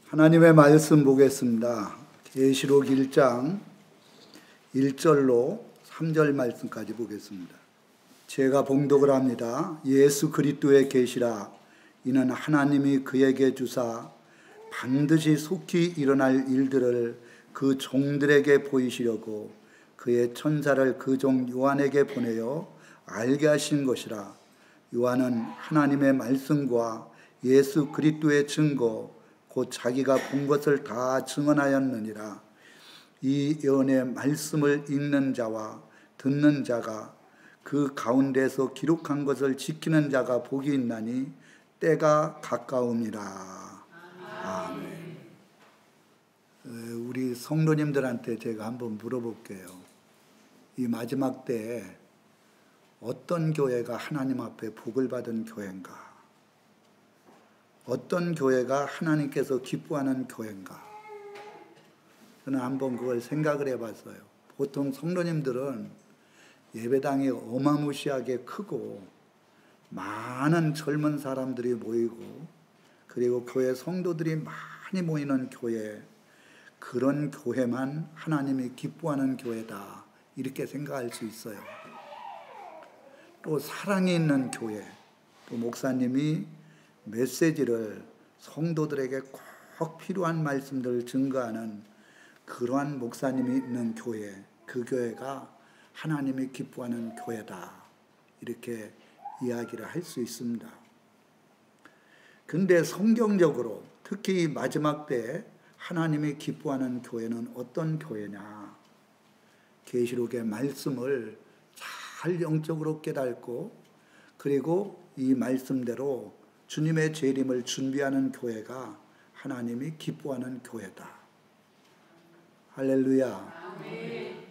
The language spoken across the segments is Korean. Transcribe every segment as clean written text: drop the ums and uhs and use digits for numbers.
하나님의 말씀 보겠습니다. 계시록 1장 1절로 3절 말씀까지 보겠습니다. 제가 봉독을 합니다. 예수 그리스도의 계시라. 이는 하나님이 그에게 주사 반드시 속히 일어날 일들을 그 종들에게 보이시려고 그의 천사를 그 종 요한에게 보내어 알게 하신 것이라. 요한은 하나님의 말씀과 예수 그리스도의 증거 곧 자기가 본 것을 다 증언하였느니라. 이 예언의 말씀을 읽는 자와 듣는 자가 그 가운데서 기록한 것을 지키는 자가 복이 있나니 때가 가까움이라. 아멘. 우리 성도님들한테 제가 한번 물어볼게요. 이 마지막 때에 어떤 교회가 하나님 앞에 복을 받은 교회인가? 어떤 교회가 하나님께서 기뻐하는 교회인가? 저는 한번 그걸 생각을 해봤어요. 보통 성도님들은 예배당이 어마무시하게 크고 많은 젊은 사람들이 모이고 그리고 교회 성도들이 많이 모이는 교회, 그런 교회만 하나님이 기뻐하는 교회다 이렇게 생각할 수 있어요. 또 사랑이 있는 교회, 또 목사님이 메시지를 성도들에게 꼭 필요한 말씀들을 증거하는 그러한 목사님이 있는 교회, 그 교회가 하나님이 기뻐하는 교회다 이렇게 이야기를 할 수 있습니다. 근데 성경적으로 특히 마지막 때에 하나님이 기뻐하는 교회는 어떤 교회냐? 계시록의 말씀을 잘 영적으로 깨닫고 그리고 이 말씀대로 주님의 재림을 준비하는 교회가 하나님이 기뻐하는 교회다. 할렐루야. 아멘.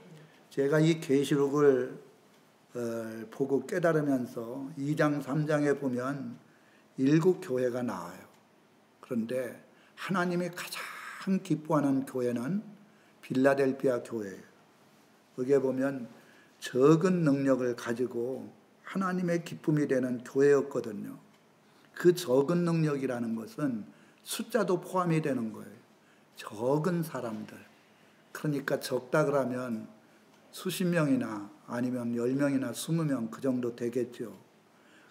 제가 이 계시록을 보고 깨달으면서 2장 3장에 보면 7교회가 나와요. 그런데 하나님이 가장 기뻐하는 교회는 빌라델피아 교회예요. 여기에 보면 적은 능력을 가지고 하나님의 기쁨이 되는 교회였거든요. 그 적은 능력이라는 것은 숫자도 포함이 되는 거예요. 적은 사람들. 그러니까 적다 그러면 수십 명이나 아니면 10명이나 20명 그 정도 되겠죠.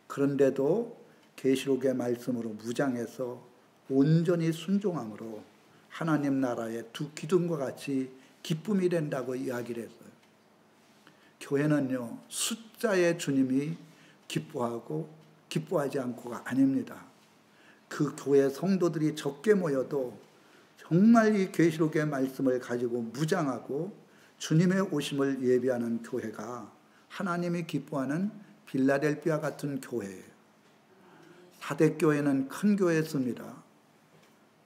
그런데도 계시록의 말씀으로 무장해서 온전히 순종함으로 하나님 나라의 두 기둥과 같이 기쁨이 된다고 이야기를 했어요. 교회는요, 숫자의 주님이 기뻐하고 기뻐하지 않고가 아닙니다. 그 교회 성도들이 적게 모여도 정말 이 계시록의 말씀을 가지고 무장하고 주님의 오심을 예비하는 교회가 하나님이 기뻐하는 빌라델피아 같은 교회예요. 사대교회는 큰 교회였습니다.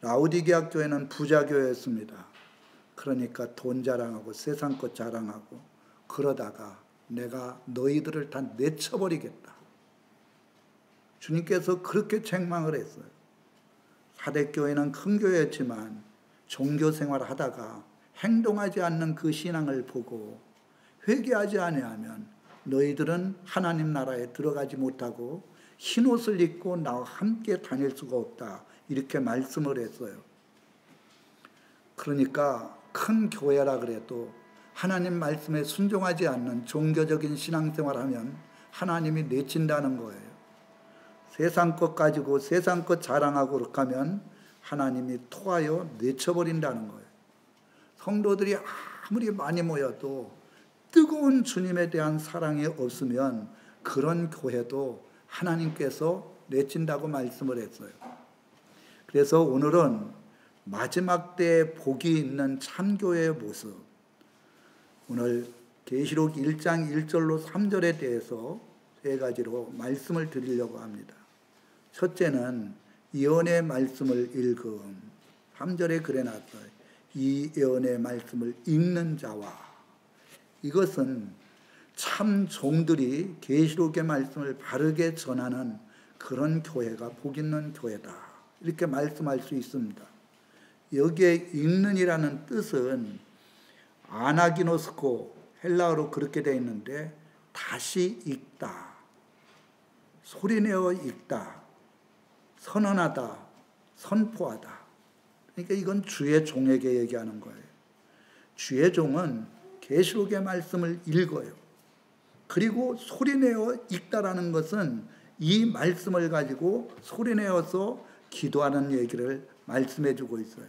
라오디게아 교회는 부자 교회였습니다. 그러니까 돈 자랑하고 세상 것 자랑하고 그러다가 내가 너희들을 다 내쳐버리겠다. 주님께서 그렇게 책망을 했어요. 사대교회는 큰 교회였지만 종교생활을 하다가 행동하지 않는 그 신앙을 보고 회개하지 아니하면 너희들은 하나님 나라에 들어가지 못하고 흰옷을 입고 나와 함께 다닐 수가 없다. 이렇게 말씀을 했어요. 그러니까 큰 교회라 그래도 하나님 말씀에 순종하지 않는 종교적인 신앙생활을 하면 하나님이 내친다는 거예요. 세상 것 가지고 세상 것 자랑하고 그렇게 하면 하나님이 토하여 내쳐버린다는 거예요. 성도들이 아무리 많이 모여도 뜨거운 주님에 대한 사랑이 없으면 그런 교회도 하나님께서 내친다고 말씀을 했어요. 그래서 오늘은 마지막 때에 복이 있는 참교회의 모습, 오늘 계시록 1장 1절로 3절에 대해서 세 가지로 말씀을 드리려고 합니다. 첫째는 예언의 말씀을 읽음. 3절에 그래 놨어요. 이 예언의 말씀을 읽는 자와, 이것은 참 종들이 계시록의 말씀을 바르게 전하는 그런 교회가 복 있는 교회다. 이렇게 말씀할 수 있습니다. 여기에 읽는이라는 뜻은 아나기노스코, 헬라어로 그렇게 되어 있는데 다시 읽다, 소리내어 읽다, 선언하다, 선포하다. 그러니까 이건 주의 종에게 얘기하는 거예요. 주의 종은 계시록의 말씀을 읽어요. 그리고 소리내어 읽다라는 것은 이 말씀을 가지고 소리내어서 기도하는 얘기를 말씀해 주고 있어요.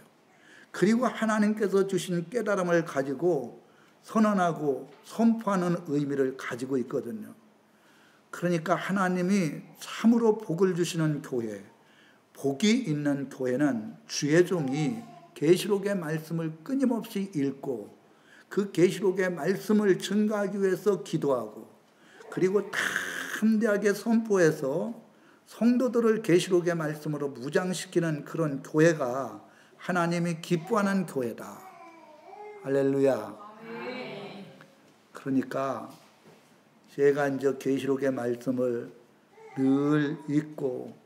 그리고 하나님께서 주신 깨달음을 가지고 선언하고 선포하는 의미를 가지고 있거든요. 그러니까 하나님이 참으로 복을 주시는 교회, 복이 있는 교회는 주의 종이 계시록의 말씀을 끊임없이 읽고 그 계시록의 말씀을 증거하기 위해서 기도하고 그리고 담대하게 선포해서 성도들을 계시록의 말씀으로 무장시키는 그런 교회가 하나님이 기뻐하는 교회다. 할렐루야. 그러니까 제가 이제 계시록의 말씀을 늘 읽고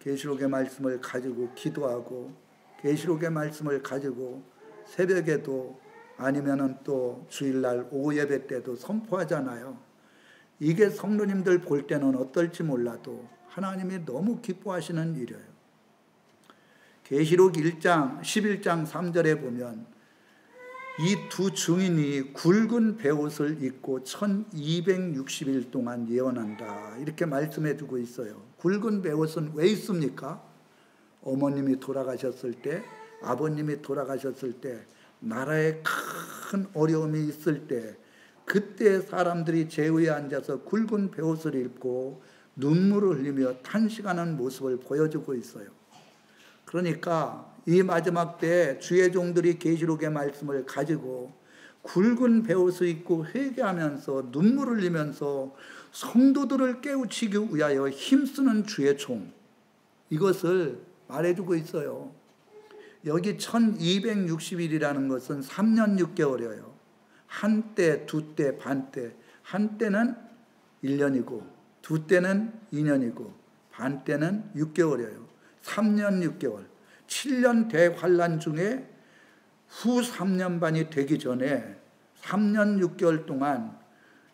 계시록의 말씀을 가지고 기도하고 계시록의 말씀을 가지고 새벽에도 아니면은 또 주일날 오후 예배 때도 선포하잖아요. 이게 성도님들 볼 때는 어떨지 몰라도 하나님이 너무 기뻐하시는 일이에요. 계시록 1장 11장 3절에 보면 이 두 증인이 굵은 베옷을 입고 1260일 동안 예언한다. 이렇게 말씀해 주고 있어요. 굵은 베옷은 왜 있습니까? 어머님이 돌아가셨을 때, 아버님이 돌아가셨을 때, 나라에 큰 어려움이 있을 때, 그때 사람들이 제위에 앉아서 굵은 베옷을 입고 눈물을 흘리며 탄식하는 모습을 보여주고 있어요. 그러니까 이 마지막 때 주의 종들이 계시록의 말씀을 가지고 굵은 베옷을 입고 회개하면서 눈물을 흘리면서 성도들을 깨우치기 위하여 힘쓰는 주의 종, 이것을 말해주고 있어요. 여기 1260일이라는 것은 3년 6개월이에요. 한때, 두때, 반때. 한때는 1년이고 두때는 2년이고 반때는 6개월이에요. 3년 6개월. 7년 대환란 중에 후 3년 반이 되기 전에 3년 6개월 동안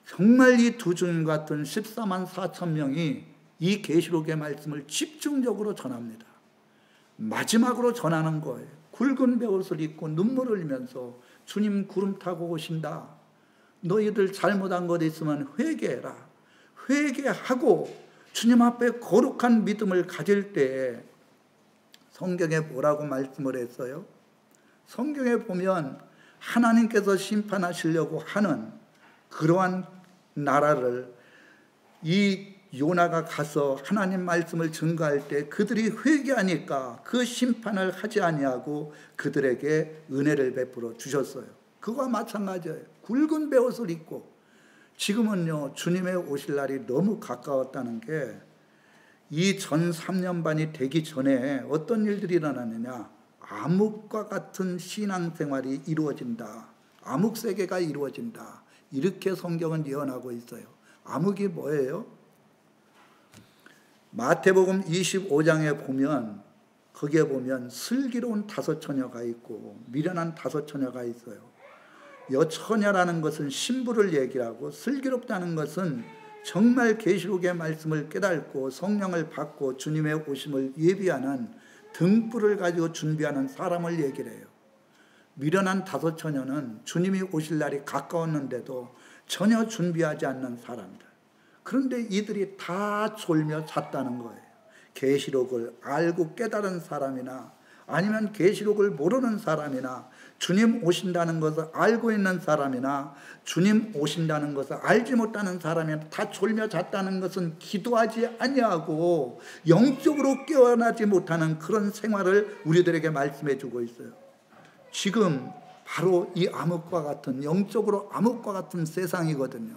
정말 이 두 증인 같은 14만 4천 명이 이 계시록의 말씀을 집중적으로 전합니다. 마지막으로 전하는 거예요. 굵은 베옷을 입고 눈물을 흘리면서 주님 구름 타고 오신다. 너희들 잘못한 것 있으면 회개해라. 회개하고 주님 앞에 거룩한 믿음을 가질 때 성경에 뭐라고 말씀을 했어요? 성경에 보면 하나님께서 심판하시려고 하는 그러한 나라를 이 요나가 가서 하나님 말씀을 증거할 때 그들이 회개하니까 그 심판을 하지 아니하고 그들에게 은혜를 베풀어 주셨어요. 그거와 마찬가지예요. 굵은 베옷을 입고 지금은요 주님의 오실 날이 너무 가까웠다는 게 이 전 3년 반이 되기 전에 어떤 일들이 일어나느냐, 암흑과 같은 신앙생활이 이루어진다. 암흑세계가 이루어진다. 이렇게 성경은 예언하고 있어요. 암흑이 뭐예요? 마태복음 25장에 보면 거기에 보면 슬기로운 5 처녀가 있고 미련한 5 처녀가 있어요. 여처녀라는 것은 신부를 얘기하고 슬기롭다는 것은 정말 계시록의 말씀을 깨닫고 성령을 받고 주님의 오심을 예비하는 등불을 가지고 준비하는 사람을 얘기를 해요. 미련한 5 처녀는 주님이 오실 날이 가까웠는데도 전혀 준비하지 않는 사람들. 그런데 이들이 다 졸며 잤다는 거예요. 계시록을 알고 깨달은 사람이나 아니면 계시록을 모르는 사람이나 주님 오신다는 것을 알고 있는 사람이나 주님 오신다는 것을 알지 못하는 사람이나 다 졸며 잤다는 것은 기도하지 아니하고 영적으로 깨어나지 못하는 그런 생활을 우리들에게 말씀해 주고 있어요. 지금 바로 이 암흑과 같은 영적으로 암흑과 같은 세상이거든요.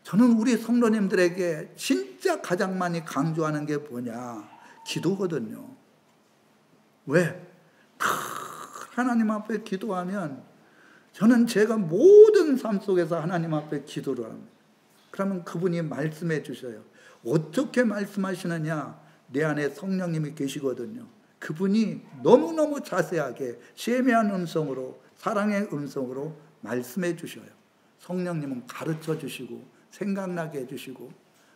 저는 우리 성도님들에게 진짜 가장 많이 강조하는 게 뭐냐? 기도거든요. 왜? 하나님 앞에 기도하면 저는 제가 모든 삶 속에서 하나님 앞에 기도를 합니다. 그러면 그분이 말씀해 주셔요. 어떻게 말씀하시느냐? 내 안에 성령님이 계시거든요. 그분이 너무너무 자세하게 세미한 음성으로 사랑의 음성으로 말씀해 주셔요. 성령님은 가르쳐 주시고 생각나게 해주시고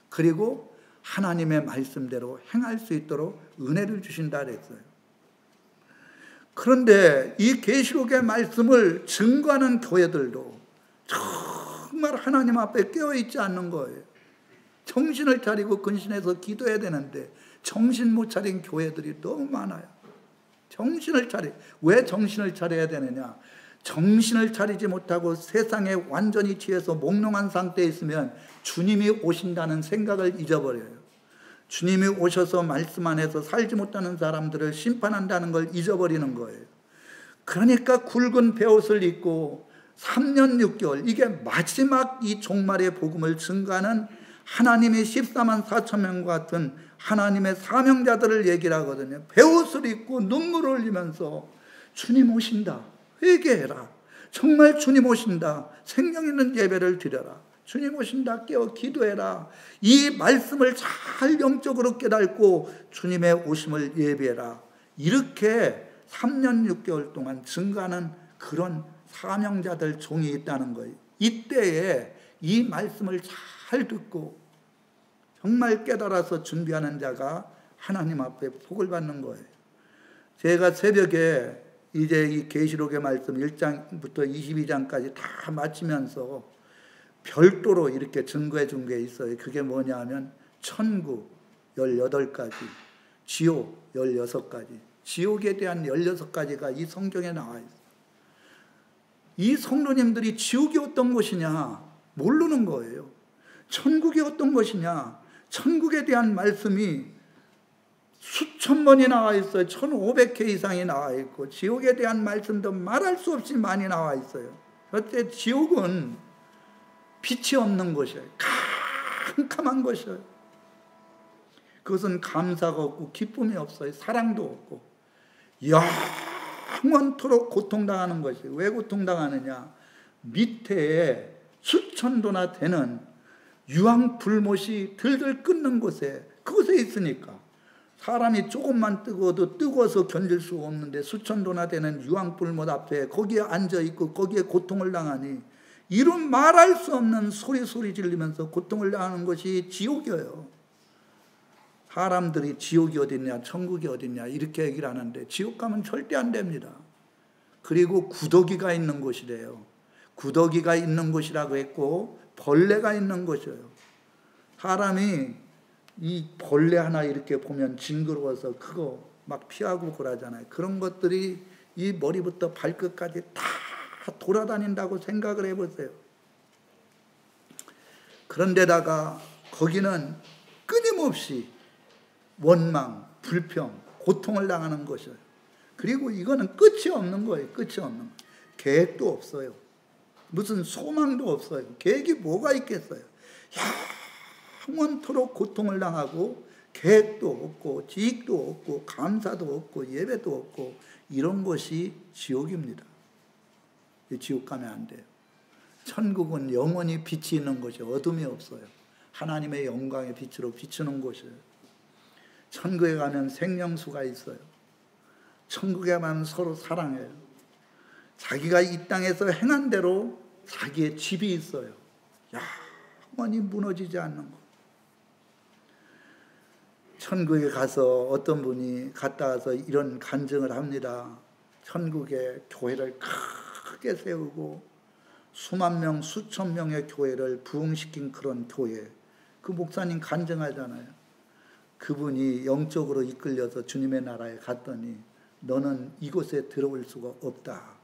그리고 하나님의 말씀대로 행할 수 있도록 은혜를 주신다 그랬어요. 그런데 이 계시록의 말씀을 증거하는 교회들도 정말 하나님 앞에 깨어있지 않는 거예요. 정신을 차리고 근신해서 기도해야 되는데 정신 못 차린 교회들이 너무 많아요. 왜 정신을 차려야 되느냐? 정신을 차리지 못하고 세상에 완전히 취해서 몽롱한 상태에 있으면 주님이 오신다는 생각을 잊어버려요. 주님이 오셔서 말씀 안에서 살지 못하는 사람들을 심판한다는 걸 잊어버리는 거예요. 그러니까 굵은 베옷을 입고 3년 6개월, 이게 마지막 이 종말의 복음을 증거하는 하나님의 14만 4천 명과 같은 하나님의 사명자들을 얘기를 하거든요. 베옷을 입고 눈물을 흘리면서 주님 오신다, 회개해라, 정말 주님 오신다, 생명 있는 예배를 드려라, 주님 오신다, 깨어 기도해라, 이 말씀을 잘 영적으로 깨닫고 주님의 오심을 예배해라, 이렇게 3년 6개월 동안 증거하는 그런 사명자들 종이 있다는 거예요. 이때에 이 말씀을 잘 듣고 정말 깨달아서 준비하는 자가 하나님 앞에 복을 받는 거예요. 제가 새벽에 이제 이 계시록의 말씀 1장부터 22장까지 다 마치면서 별도로 이렇게 증거해 준 게 있어요. 그게 뭐냐 하면 천국 18가지, 지옥 16가지, 지옥에 대한 16가지가 이 성경에 나와 있어요. 이 성도님들이 지옥이 어떤 것이냐 모르는 거예요. 천국이 어떤 것이냐, 천국에 대한 말씀이 수천 번이 나와 있어요. 1500회 이상이 나와 있고, 지옥에 대한 말씀도 말할 수 없이 많이 나와 있어요. 그때 지옥은 빛이 없는 곳이에요. 캄캄한 곳이에요. 그것은 감사가 없고 기쁨이 없어요. 사랑도 없고 영원토록 고통당하는 것이에요. 왜 고통당하느냐? 밑에 수천도나 되는 유황불못이 들들 끓는 곳에, 그곳에 있으니까 사람이 조금만 뜨거워도 뜨거워서 견딜 수 없는데 수천도나 되는 유황불못 앞에 거기에 앉아있고 거기에 고통을 당하니 이런 말할 수 없는 소리 지르면서 고통을 당하는 것이 지옥이에요. 사람들이 지옥이 어딨냐 천국이 어딨냐 이렇게 얘기를 하는데 지옥 가면 절대 안 됩니다. 그리고 구더기가 있는 곳이래요. 구더기가 있는 곳이라고 했고 벌레가 있는 곳이에요. 사람이 이 벌레 하나 이렇게 보면 징그러워서 그거 막 피하고 그러잖아요. 그런 것들이 이 머리부터 발끝까지 다 돌아다닌다고 생각을 해보세요. 그런데다가 거기는 끊임없이 원망, 불평, 고통을 당하는 것이에요. 그리고 이거는 끝이 없는 거예요. 끝이 없는 거예요. 계획도 없어요. 무슨 소망도 없어요. 계획이 뭐가 있겠어요? 영원토록 고통을 당하고 계획도 없고 지식도 없고 감사도 없고 예배도 없고 이런 것이 지옥입니다. 지옥 가면 안 돼요. 천국은 영원히 빛이 있는 곳이에요. 어둠이 없어요. 하나님의 영광의 빛으로 비추는 곳이에요. 천국에 가면 생명수가 있어요. 천국에 가면 서로 사랑해요. 자기가 이 땅에서 행한 대로 자기의 집이 있어요. 영원히 무너지지 않는 것. 천국에 가서 어떤 분이 갔다 와서 이런 간증을 합니다. 천국에 교회를 크게 세우고 수만 명, 수천 명의 교회를 부흥시킨 그런 교회. 그 목사님 간증하잖아요. 그분이 영적으로 이끌려서 주님의 나라에 갔더니 너는 이곳에 들어올 수가 없다.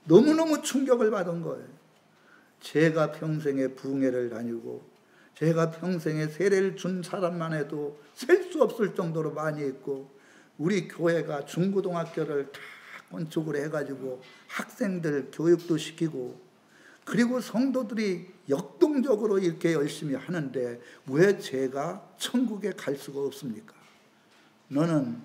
너무너무 충격을 받은 거예요. 제가 평생에 부흥회를 다니고 제가 평생에 세례를 준 사람만 해도 셀 수 없을 정도로 많이 했고 우리 교회가 중고등학교를 다 건축을 해가지고 학생들 교육도 시키고 그리고 성도들이 역동적으로 이렇게 열심히 하는데 왜 제가 천국에 갈 수가 없습니까? 너는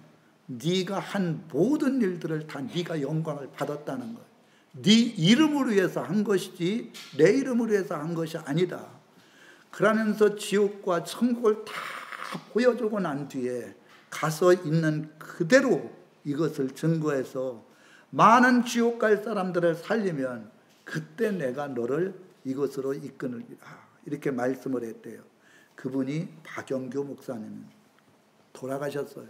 네가 한 모든 일들을 다 네가 영광을 받았다는 거예요. 네 이름을 위해서 한 것이지 내 이름을 위해서 한 것이 아니다. 그러면서 지옥과 천국을 다 보여주고 난 뒤에 가서 있는 그대로 이것을 증거해서 많은 지옥 갈 사람들을 살리면 그때 내가 너를 이것으로 이끄느니라. 이렇게 말씀을 했대요. 그분이 박영규 목사님 돌아가셨어요.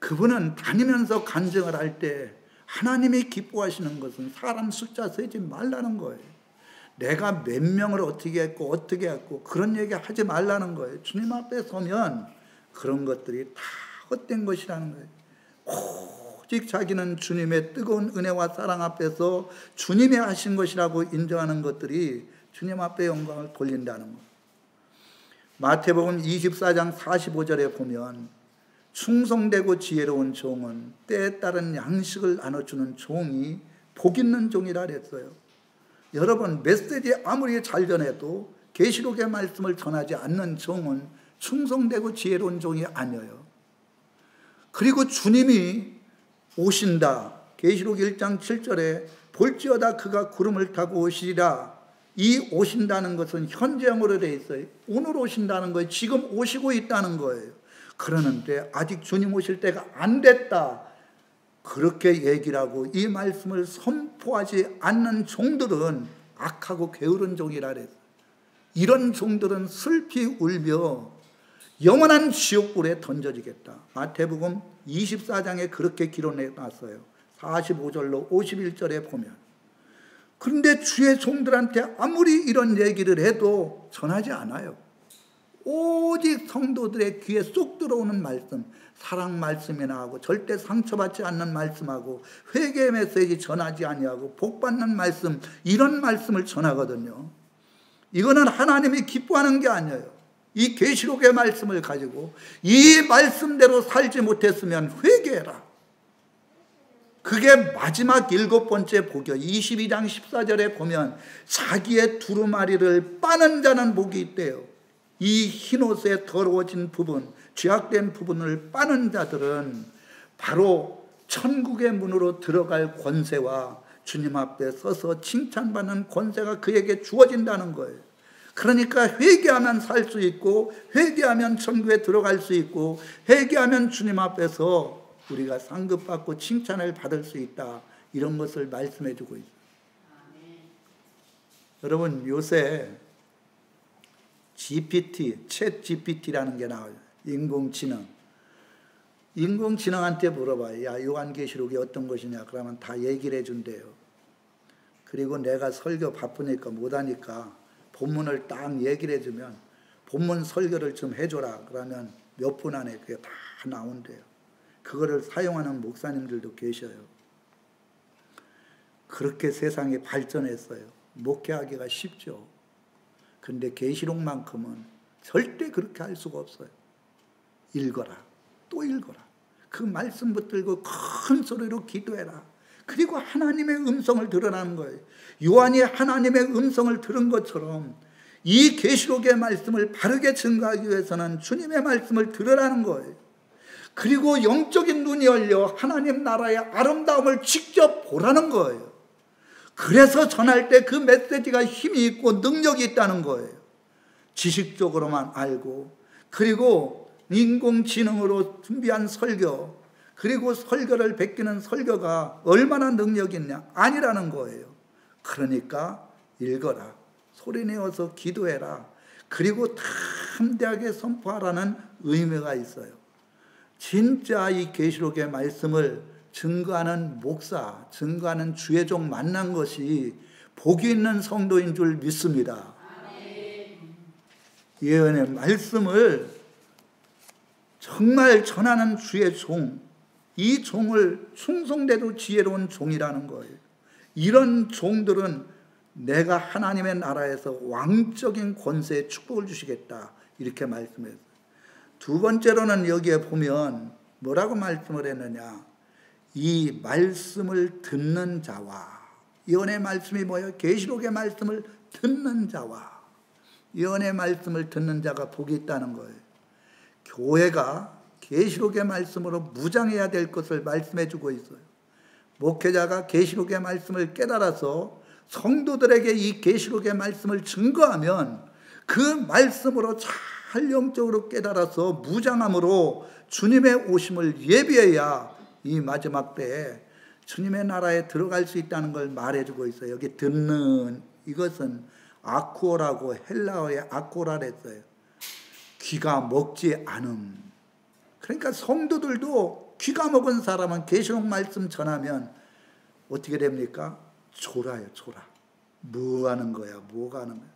그분은 다니면서 간증을 할 때 하나님이 기뻐하시는 것은 사람 숫자 세지 말라는 거예요. 내가 몇 명을 어떻게 했고 그런 얘기 하지 말라는 거예요. 주님 앞에 서면 그런 것들이 다 헛된 것이라는 거예요. 오직 자기는 주님의 뜨거운 은혜와 사랑 앞에서 주님이 하신 것이라고 인정하는 것들이 주님 앞에 영광을 돌린다는 거예요. 마태복음 24장 45절에 보면 충성되고 지혜로운 종은 때에 따른 양식을 나눠주는 종이 복 있는 종이라 그랬어요. 여러분, 메시지 아무리 잘 전해도 계시록의 말씀을 전하지 않는 종은 충성되고 지혜로운 종이 아니에요. 그리고 주님이 오신다. 계시록 1장 7절에 볼지어다 그가 구름을 타고 오시리라. 이 오신다는 것은 현재형으로 되어 있어요. 오늘 오신다는 거예요. 지금 오시고 있다는 거예요. 그러는데 아직 주님 오실 때가 안 됐다. 그렇게 얘기를 하고 이 말씀을 선포하지 않는 종들은 악하고 게으른 종이라 그랬어요. 이런 종들은 슬피 울며 영원한 지옥불에 던져지겠다. 마태복음 24장에 그렇게 기록해놨어요. 45절로 51절에 보면. 그런데 주의 종들한테 아무리 이런 얘기를 해도 전하지 않아요. 오직 성도들의 귀에 쏙 들어오는 말씀, 사랑 말씀이나 하고 절대 상처받지 않는 말씀하고 회개의 메시지 전하지 아니하고 복받는 말씀, 이런 말씀을 전하거든요. 이거는 하나님이 기뻐하는 게 아니에요. 이 계시록의 말씀을 가지고 이 말씀대로 살지 못했으면 회개해라. 그게 마지막 7번째 복이요. 22장 14절에 보면 자기의 두루마리를 빠는 자는 복이 있대요. 이 흰옷의 더러워진 부분, 죄악된 부분을 빠는 자들은 바로 천국의 문으로 들어갈 권세와 주님 앞에 서서 칭찬받는 권세가 그에게 주어진다는 거예요. 그러니까 회개하면 살 수 있고, 회개하면 천국에 들어갈 수 있고, 회개하면 주님 앞에서 우리가 상급받고 칭찬을 받을 수 있다. 이런 것을 말씀해 주고 있어요. 여러분, 요새 GPT, 챗 GPT라는 게 나와요. 인공지능. 인공지능한테 물어봐요. 야, 요한계시록이 어떤 것이냐? 그러면 다 얘기를 해준대요. 그리고 내가 설교 바쁘니까 못하니까 본문을 딱 얘기를 해주면 본문 설교를 좀 해줘라. 그러면 몇 분 안에 그게 다 나온대요. 그거를 사용하는 목사님들도 계셔요. 그렇게 세상이 발전했어요. 목회하기가 쉽죠. 그런데 계시록만큼은 절대 그렇게 할 수가 없어요. 읽어라. 또 읽어라. 그 말씀 붙들고 큰 소리로 기도해라. 그리고 하나님의 음성을 들으라는 거예요. 요한이 하나님의 음성을 들은 것처럼 이 계시록의 말씀을 바르게 증거하기 위해서는 주님의 말씀을 들으라는 거예요. 그리고 영적인 눈이 열려 하나님 나라의 아름다움을 직접 보라는 거예요. 그래서 전할 때 그 메시지가 힘이 있고 능력이 있다는 거예요. 지식적으로만 알고, 그리고 인공지능으로 준비한 설교, 그리고 설교를 베끼는 설교가 얼마나 능력이 있냐? 아니라는 거예요. 그러니까 읽어라. 소리내어서 기도해라. 그리고 담대하게 선포하라는 의미가 있어요. 진짜 이 계시록의 말씀을 증거하는 목사, 증거하는 주의 종 만난 것이 복이 있는 성도인 줄 믿습니다. 예언의 말씀을 정말 전하는 주의 종, 이 종을 충성되도 지혜로운 종이라는 거예요. 이런 종들은 내가 하나님의 나라에서 왕적인 권세에 축복을 주시겠다, 이렇게 말씀했어요. 두 번째로는 여기에 보면 뭐라고 말씀을 했느냐? 이 말씀을 듣는 자와, 예언의 말씀이 뭐예요? 계시록의 말씀을 듣는 자와, 예언의 말씀을 듣는 자가 복이 있다는 거예요. 교회가 계시록의 말씀으로 무장해야 될 것을 말씀해 주고 있어요. 목회자가 계시록의 말씀을 깨달아서 성도들에게 이 계시록의 말씀을 증거하면 그 말씀으로 잘 영적으로 깨달아서 무장함으로 주님의 오심을 예비해야 이 마지막 때에 주님의 나라에 들어갈 수 있다는 걸 말해주고 있어요. 여기 듣는, 이것은 아쿠오라고, 헬라어의 아쿠오라 했어요. 귀가 먹지 않음. 그러니까 성도들도 귀가 먹은 사람은 계시록 말씀 전하면 어떻게 됩니까? 졸아요, 졸아. 뭐 하는 거야, 뭐가 하는 거야.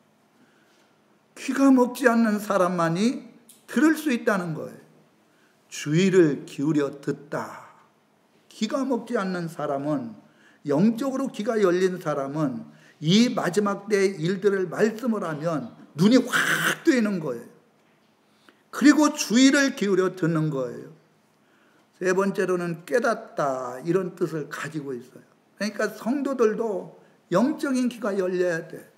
귀가 먹지 않는 사람만이 들을 수 있다는 거예요. 주의를 기울여 듣다. 귀가 먹지 않는 사람은, 영적으로 귀가 열린 사람은 이 마지막 때의 일들을 말씀을 하면 눈이 확 뜨이는 거예요. 그리고 주의를 기울여 듣는 거예요. 세 번째로는 깨닫다, 이런 뜻을 가지고 있어요. 그러니까 성도들도 영적인 귀가 열려야 돼.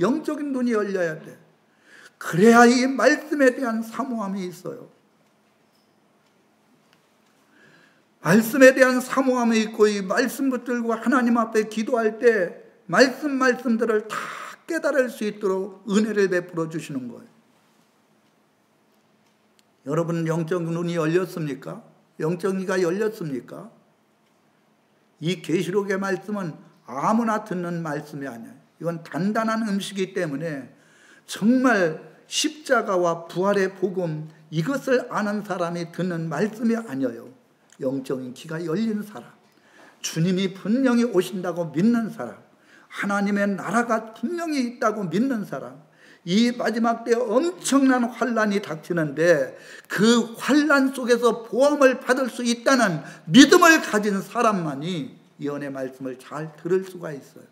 영적인 눈이 열려야 돼. 그래야 이 말씀에 대한 사모함이 있어요. 말씀에 대한 사모함이 있고, 이 말씀 붙들고 하나님 앞에 기도할 때 말씀들을 다 깨달을 수 있도록 은혜를 베풀어 주시는 거예요. 여러분, 영적 눈이 열렸습니까? 영적 귀가 열렸습니까? 이 계시록의 말씀은 아무나 듣는 말씀이 아니에요. 이건 단단한 음식이기 때문에 정말 십자가와 부활의 복음, 이것을 아는 사람이 듣는 말씀이 아니에요. 영적인 귀가 열린 사람, 주님이 분명히 오신다고 믿는 사람, 하나님의 나라가 분명히 있다고 믿는 사람, 이 마지막 때 엄청난 환란이 닥치는데 그 환란 속에서 보험을 받을 수 있다는 믿음을 가진 사람만이 이 은혜 말씀을 잘 들을 수가 있어요.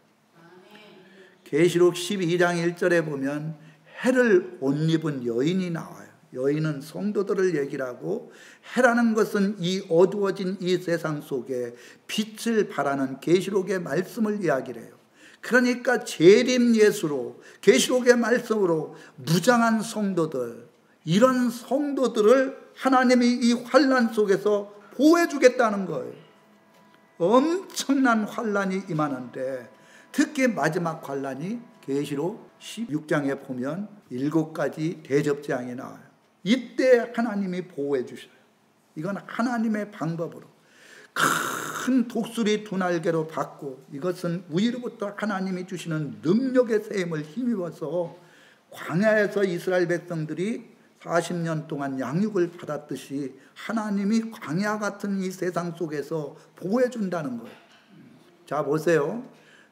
계시록 12장 1절에 보면 해를 옷 입은 여인이 나와요. 여인은 성도들을 얘기를 하고, 해라는 것은 이 어두워진 이 세상 속에 빛을 발하는 계시록의 말씀을 이야기를 해요. 그러니까 재림 예수로, 계시록의 말씀으로 무장한 성도들, 이런 성도들을 하나님이 이 환란 속에서 보호해 주겠다는 거예요. 엄청난 환란이 임하는데, 특히 마지막 환란이 계시록 16장에 보면 7가지 대접재앙이 나와요. 이때 하나님이 보호해 주셔요. 이건 하나님의 방법으로 큰 독수리 2날개로 받고, 이것은 위로부터 하나님이 주시는 능력의 세임을 힘입어서 광야에서 이스라엘 백성들이 40년 동안 양육을 받았듯이 하나님이 광야 같은 이 세상 속에서 보호해 준다는 거예요. 자, 보세요.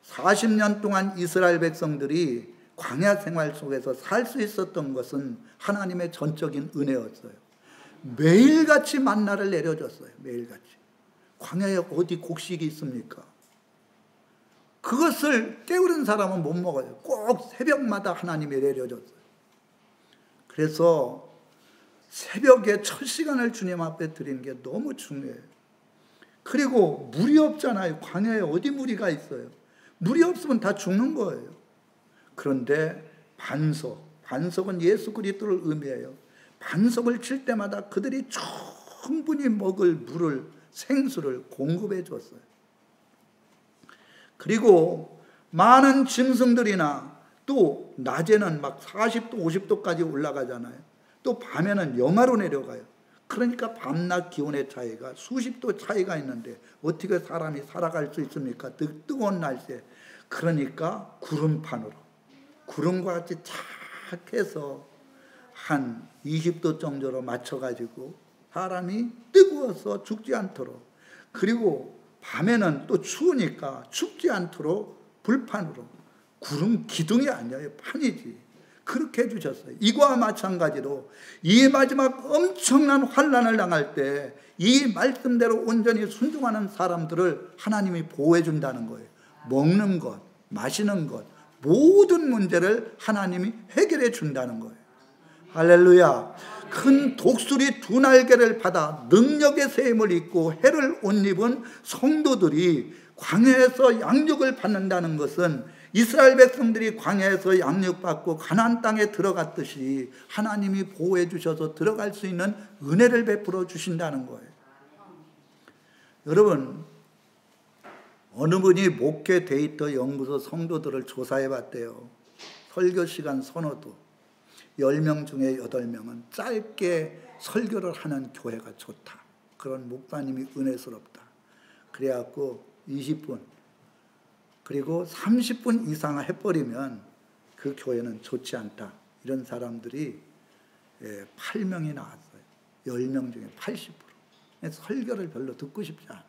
40년 동안 이스라엘 백성들이 광야 생활 속에서 살 수 있었던 것은 하나님의 전적인 은혜였어요. 매일같이 만나를 내려줬어요. 매일같이. 광야에 어디 곡식이 있습니까? 그것을 깨우는 사람은 못 먹어요. 꼭 새벽마다 하나님이 내려줬어요. 그래서 새벽에 첫 시간을 주님 앞에 드리는 게 너무 중요해요. 그리고 물이 없잖아요. 광야에 어디 물이가 있어요. 물이 없으면 다 죽는 거예요. 그런데 반석은 예수 그리스도를 의미해요. 반석을 칠 때마다 그들이 충분히 먹을 물을, 생수를 공급해 줬어요. 그리고 많은 짐승들이나, 또 낮에는 막 40도 50도까지 올라가잖아요. 또 밤에는 영하로 내려가요. 그러니까 밤낮 기온의 차이가 수십 도 차이가 있는데 어떻게 사람이 살아갈 수 있습니까? 뜨거운 날씨에. 그러니까 구름판으로, 구름과 같이 착 해서 한 20도 정도로 맞춰가지고 사람이 뜨거워서 죽지 않도록, 그리고 밤에는 또 추우니까 춥지 않도록 불판으로, 구름 기둥이 아니에요. 판이지. 그렇게 해주셨어요. 이거와 마찬가지로 이 마지막 엄청난 환란을 당할 때 이 말씀대로 온전히 순종하는 사람들을 하나님이 보호해 준다는 거예요. 먹는 것, 마시는 것, 모든 문제를 하나님이 해결해 준다는 거예요. 할렐루야. 큰 독수리 2날개를 받아 능력의 세임을 입고 해를 옷 입은 성도들이 광야에서 양육을 받는다는 것은 이스라엘 백성들이 광야에서 양육받고 가나안 땅에 들어갔듯이 하나님이 보호해 주셔서 들어갈 수 있는 은혜를 베풀어 주신다는 거예요. 여러분, 어느 분이 목회 데이터 연구소 성도들을 조사해 봤대요. 설교 시간 선호도 10명 중에 8명은 짧게 설교를 하는 교회가 좋다. 그런 목사님이 은혜스럽다. 그래갖고 20분, 그리고 30분 이상 해버리면 그 교회는 좋지 않다. 이런 사람들이 8명이 나왔어요. 10명 중에 80%. 설교를 별로 듣고 싶지 않아.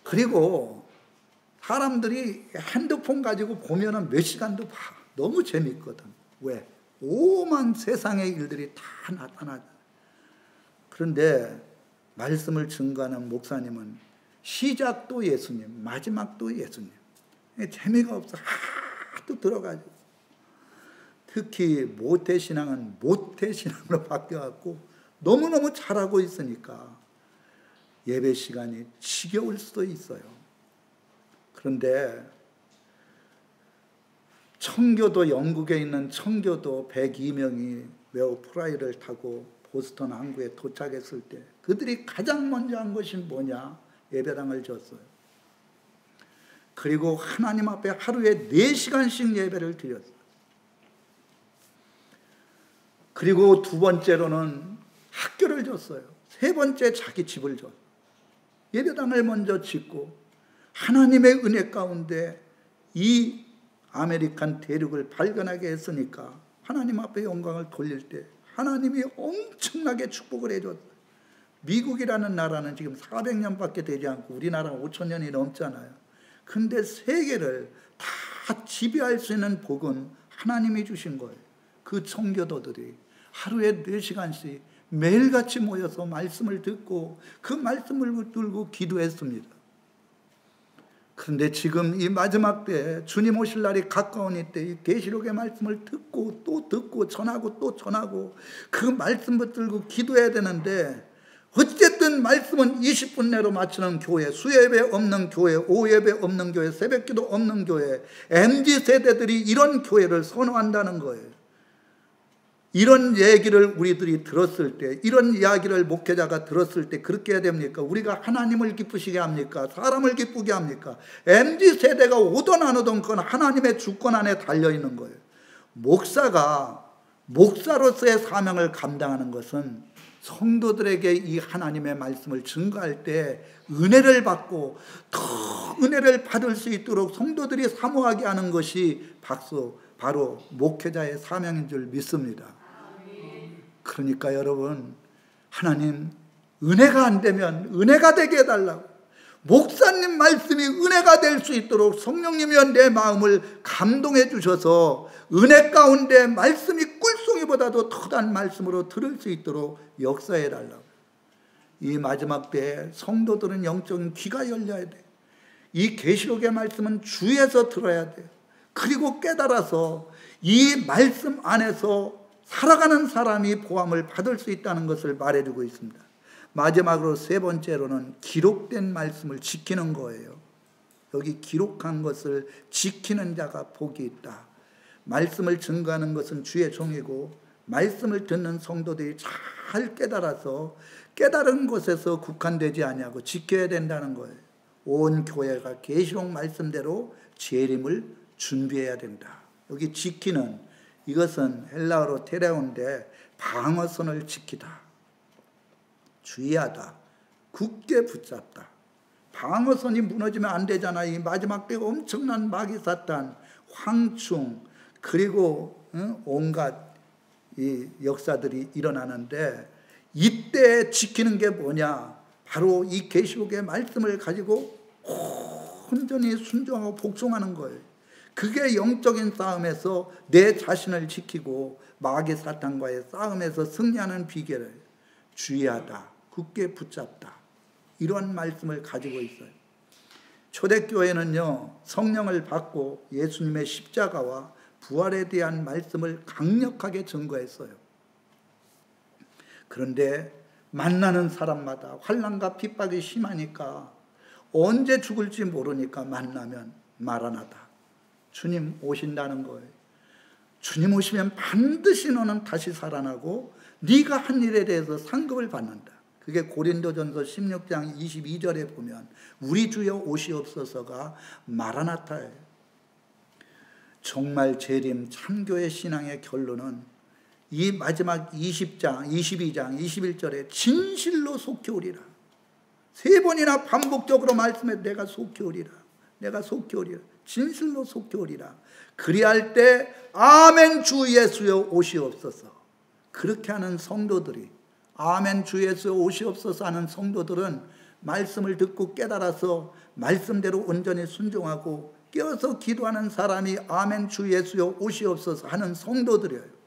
그리고 사람들이 핸드폰 가지고 보면은 몇 시간도 봐. 너무 재밌거든. 왜? 오만 세상의 일들이 다 나타나죠. 그런데 말씀을 증거하는 목사님은 시작도 예수님, 마지막도 예수님. 재미가 없어. 하도 들어가지고. 특히 모태신앙은 모태신앙으로 바뀌어갖고 너무너무 잘하고 있으니까 예배 시간이 지겨울 수도 있어요. 그런데 청교도, 영국에 있는 청교도 102명이 메어프라이를 타고 보스턴 항구에 도착했을 때 그들이 가장 먼저 한 것이 뭐냐? 예배당을 졌어요. 그리고 하나님 앞에 하루에 4시간씩 예배를 드렸어요. 그리고 두 번째로는 학교를 줬어요. 세 번째 자기 집을 줬어요. 예배당을 먼저 짓고 하나님의 은혜 가운데 이 아메리칸 대륙을 발견하게 했으니까 하나님 앞에 영광을 돌릴 때 하나님이 엄청나게 축복을 해줬어요. 미국이라는 나라는 지금 400년밖에 되지 않고 우리나라는 5,000년이 넘잖아요. 근데 세계를 다 지배할 수 있는 복은 하나님이 주신 거예요. 그 청교도들이 하루에 4시간씩 매일같이 모여서 말씀을 듣고 그 말씀을 붙들고 기도했습니다. 그런데 지금 이 마지막 때 주님 오실 날이 가까우니 때 이 계시록의 말씀을 듣고 또 듣고 전하고 또 전하고 그 말씀 붙들고 기도해야 되는데 어쨌든 말씀은 20분 내로 마치는 교회, 수예배 없는 교회, 오예배 없는 교회, 새벽기도 없는 교회, MZ세대들이 이런 교회를 선호한다는 거예요. 이런 얘기를 우리들이 들었을 때, 이런 이야기를 목회자가 들었을 때 그렇게 해야 됩니까? 우리가 하나님을 기쁘시게 합니까? 사람을 기쁘게 합니까? MZ세대가 오든 안 오든 그건 하나님의 주권 안에 달려있는 거예요. 목사가 목사로서의 사명을 감당하는 것은 성도들에게 이 하나님의 말씀을 증거할 때 은혜를 받고 더 은혜를 받을 수 있도록 성도들이 사모하게 하는 것이 바로 목회자의 사명인 줄 믿습니다. 그러니까 여러분, 하나님 은혜가 안 되면 은혜가 되게 해달라고, 목사님 말씀이 은혜가 될 수 있도록 성령님이 내 마음을 감동해 주셔서 은혜 가운데 말씀이 꿀송이보다도 더한 말씀으로 들을 수 있도록 역사해 달라고. 이 마지막 때에 성도들은 영적인 귀가 열려야 돼. 이 계시록의 말씀은 주에서 들어야 돼. 그리고 깨달아서 이 말씀 안에서 살아가는 사람이 보함을 받을 수 있다는 것을 말해주고 있습니다. 마지막으로 세 번째로는 기록된 말씀을 지키는 거예요. 여기 기록한 것을 지키는 자가 복이 있다. 말씀을 증거하는 것은 주의 종이고 말씀을 듣는 성도들이 잘 깨달아서 깨달은 것에서 국한되지 아니하고 지켜야 된다는 거예요. 온 교회가 계시록 말씀대로 재림을 준비해야 된다. 여기 지키는, 이것은 헬라어로 테레온데 방어선을 지키다, 주의하다, 굳게 붙잡다. 방어선이 무너지면 안 되잖아. 이 마지막 때가 엄청난 마귀 사탄, 황충, 그리고 온갖 이 역사들이 일어나는데 이때 지키는 게 뭐냐? 바로 이 계시록의 말씀을 가지고 온전히 순종하고 복종하는 거예요. 그게 영적인 싸움에서 내 자신을 지키고 마귀 사탄과의 싸움에서 승리하는 비결을 주의하다, 굳게 붙잡다, 이런 말씀을 가지고 있어요. 초대교회는요, 성령을 받고 예수님의 십자가와 부활에 대한 말씀을 강력하게 증거했어요. 그런데 만나는 사람마다 환난과 핍박이 심하니까 언제 죽을지 모르니까 만나면 마라나다, 주님 오신다는 거예요. 주님 오시면 반드시 너는 다시 살아나고 네가 한 일에 대해서 상급을 받는다. 그게 고린도전서 16장 22절에 보면 우리 주여 오시옵소서가 마라나타예요. 정말 재림 참교회 신앙의 결론은 이 마지막 20장, 22장, 21절에 진실로 속히 오리라. 3번이나 반복적으로 말씀해, 내가 속히 오리라, 내가 속히 오리라, 진실로 속히 오리라. 그리할 때 아멘 주 예수여 오시옵소서. 그렇게 하는 성도들이 아멘 주 예수 오시옵소서 하는 성도들은 말씀을 듣고 깨달아서 말씀대로 온전히 순종하고 깨어서 기도하는 사람이 아멘 주 예수여 오시옵소서 하는 성도들이에요.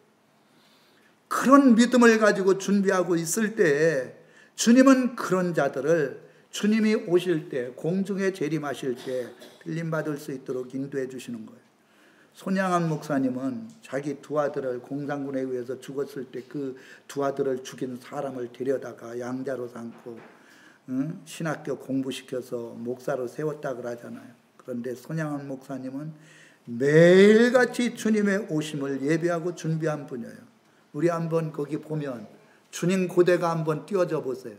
그런 믿음을 가지고 준비하고 있을 때에 주님은 그런 자들을 주님이 오실 때, 공중에 재림하실 때 들림받을 수 있도록 인도해 주시는 거예요. 손양한 목사님은 자기 두 아들을 공산군에 의해서 죽었을 때 그 두 아들을 죽인 사람을 데려다가 양자로 삼고 신학교 공부시켜서 목사로 세웠다 그러잖아요. 그런데 손양한 목사님은 매일같이 주님의 오심을 예배하고 준비한 분이에요. 우리 한번 거기 보면 주님 고대가 한번 띄워져 보세요.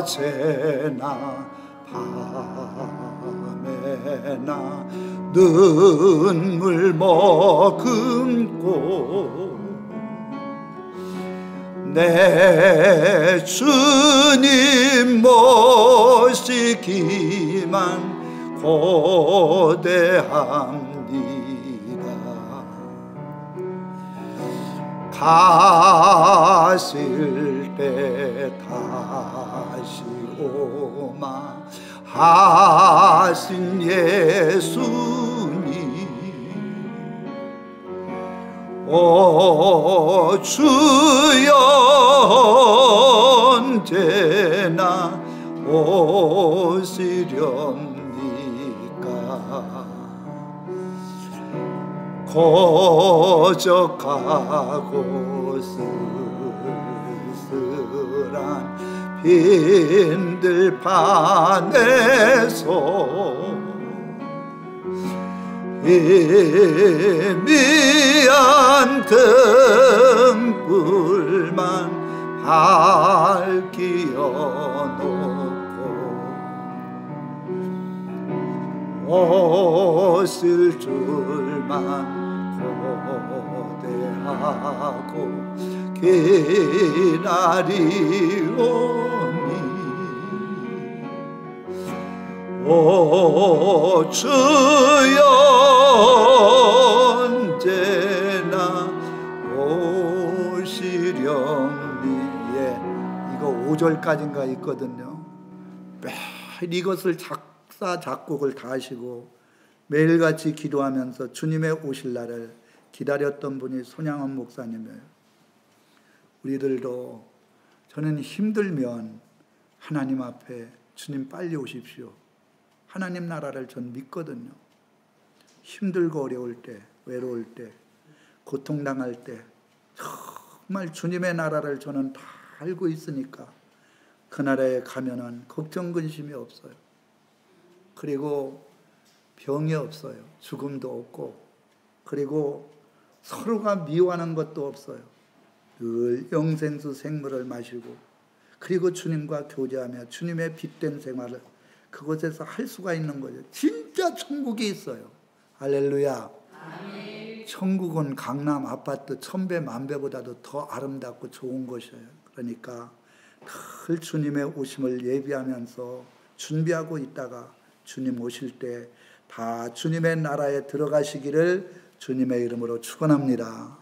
낮에나 밤에나 눈물 머금고 내 주님 모시기만 고대합니다. 가실 때 다시 오마 하신 예수님, 오 주여 언제나 오시렵니까? 고적하고 쓸쓸한 빈들판에서 희미한 등불만 밝히어 놓고 오실 줄만 고대하고 기다리오니 오 주여 언제나 오시렵니. 이거 5절까지인가 있거든요. 매일 이것을 작곡을 다 하시고 매일같이 기도하면서 주님의 오실 날을 기다렸던 분이 손양원 목사님이에요. 우리들도 저는 힘들면 하나님 앞에 주님 빨리 오십시오. 하나님 나라를 전 믿거든요. 힘들고 어려울 때, 외로울 때, 고통당할 때 정말 주님의 나라를 저는 다 알고 있으니까 그 나라에 가면은 걱정 근심이 없어요. 그리고 병이 없어요. 죽음도 없고, 그리고 서로가 미워하는 것도 없어요. 늘 영생수 생물을 마시고, 그리고 주님과 교제하며 주님의 빛된 생활을 그곳에서 할 수가 있는 거죠. 진짜 천국이 있어요. 할렐루야. 아멘. 천국은 강남 아파트 1000배 만배보다도 더 아름답고 좋은 것이에요. 그러니까 늘 주님의 오심을 예비하면서 준비하고 있다가 주님 오실 때 다 주님의 나라에 들어가시기를 주님의 이름으로 축원합니다.